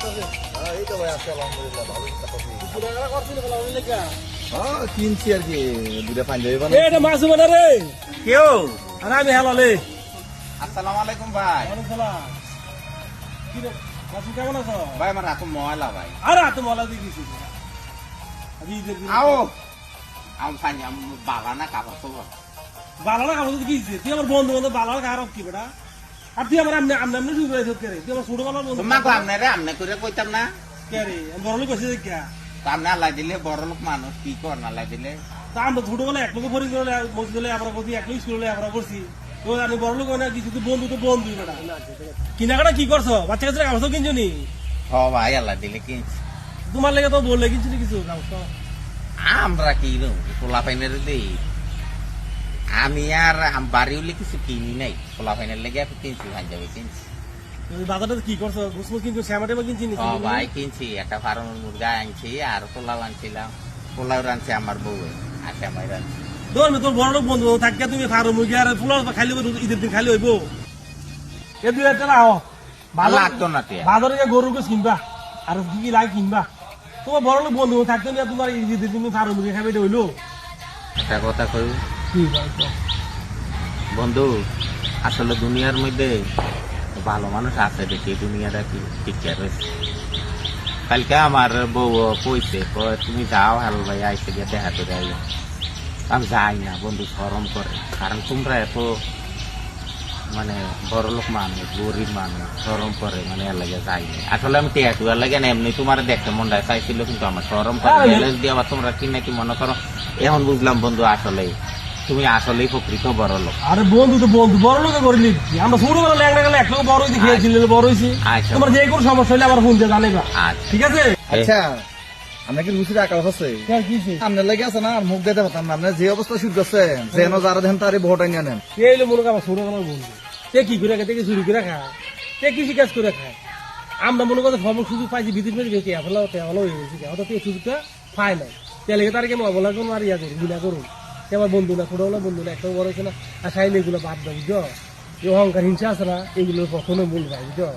এই তো ভাই আছে আলহামদুলিল্লাহ ভালোই থাকছি। কিনছি আর কি দুটা পাঞ্জাবি বানাই। এটা মাছ বানা রে কেউ আর আমি হেলালে। আসসালামু আলাইকুম ভাই। কি রে মাছ কেমন আছো? ভাই আমার হাতে ময়লা ভাই। আরে হাতে মলা দিয়ে দিছি। আও আমি পানি আমি বালা না কাপড় তো বালালা খাবো তুই কি তুই আমার বন্ধু বন্ধু বালালা খারাপ কি বেটা আর তুই আমার আমনে আমনে আমনে শুরু হয়েছে কে রে তুই আমার ছোট বালার বন্ধু তোমাকে আমনে আমনে করে কইতাম না কে রে আমি বড় লোক হয়েছে কে তা আমনে আল্লাহ দিলে বড় লোক মানুষ কি কর না আল্লাহ দিলে তা আমরা ছোটবেলা এক লোক পরি করে মসজিদে আমরা করছি এক লোক স্কুলে আমরা করছি তো আমি বড় লোক হয় না কিছু তো বন্ধু বেটা কিনাকাটা কি করছো বাচ্চা কাছে কাগজ কিনছো নি হ ভাই আল্লাহ দিলে কিনছি তোমার লেগে তো বললে কিনছি কিছু কাগজ আমরা কি পোলা পাইনের দেই আমি আর বাড়ি হলে কিছু কিনি নাই পোলা পাইনের লেগে কিনছি পাঞ্জাবি কিনছি বাজারটা কি করছো ঘুষমুখ কিনছো শ্যামা টেমা কিনছি ও ভাই কিনছি একটা ফার্মের মুরগা আনছি আর পোলাও আনছিলাম পোলাও রানছি আমার বউ আর শ্যামাই রানছি তোর বড় লোক বন্ধু থাকিয়া তুমি ফারো মুরগি আর ফুলার খালি ঈদের দিন খালি হইব এ দুই একটা না লাগতো না তে বাজারে গরু গোস কিনবা আর কি কি লাগে কিনবা তোমার বড় লোক বন্ধু থাকতে নিয়ে তোমার ঈদের দিন ফারো মুরগি খাবে এটা হইলো একটা কথা কই কি বন্ধু আসলে দুনিয়ার মধ্যে ভালো মানুষ আছে দেখি দুনিয়াটা কি টিকে রয়েছে কালকে আমার বউ কইছে তুমি যাও হাল ভাই আইসে গিয়ে দেখা করে আইও আমি যাই না বন্ধু শরম করে কারণ তোমরা এত মানে বড় লোক মানুষ গরিব মানুষ শরম করে মানে এর লাগে যাই না আসলে আমি টেয়াটু এর লাগে না এমনি তোমার দেখতে মনটা চাইছিল কিন্তু আমার শরম করে ব্যালেন্স দিয়ে আবার তোমরা কি নাকি মনে করো এখন বুঝলাম বন্ধু আসলে তুমি আসলেই প্রকৃত বড় লোক আরে বন্ধু তো বন্ধু বড় লোকে করিলি আমরা ছোটবেলা ল্যাংড়া গেলে এক লোক বড় হয়েছে খেয়েছিল বড় হয়েছি তোমার যে কোনো সমস্যা হলে আমার ফোন দিয়ে জানাইবা ঠিক আছে আচ্ছা আমরা কি রুচির আকাশ আছে আপনার লাগে আছে না আর মুখ দিতে পারতাম না আপনার যে অবস্থা শুরু করছেন যেন যারা দেন তারই ভোটাই নিয়ে নেন এই মনে কর আমার ছোটবেলার বন্ধু সে কি করে খায় চুরি করে খায় সে কৃষি কাজ করে খায় আমরা মনে করতে সব সুযোগ পাইছি বিদ্যুৎ মেরে গেছি এফলা হয়ে গেছি হয়তো এই সুযোগটা পাই নাই তেলে তার কেমন অবলা করুন আর ইয়া করুন বিনা করুন আমার বন্ধু না ছোটবেলা বন্ধু না একটা বড় হয়েছে না আর চাইলে এগুলো বাদ দাও বুঝছো এই অহংকার হিংসা আছে না এগুলোর কখনো মূল ভাই বুঝছো।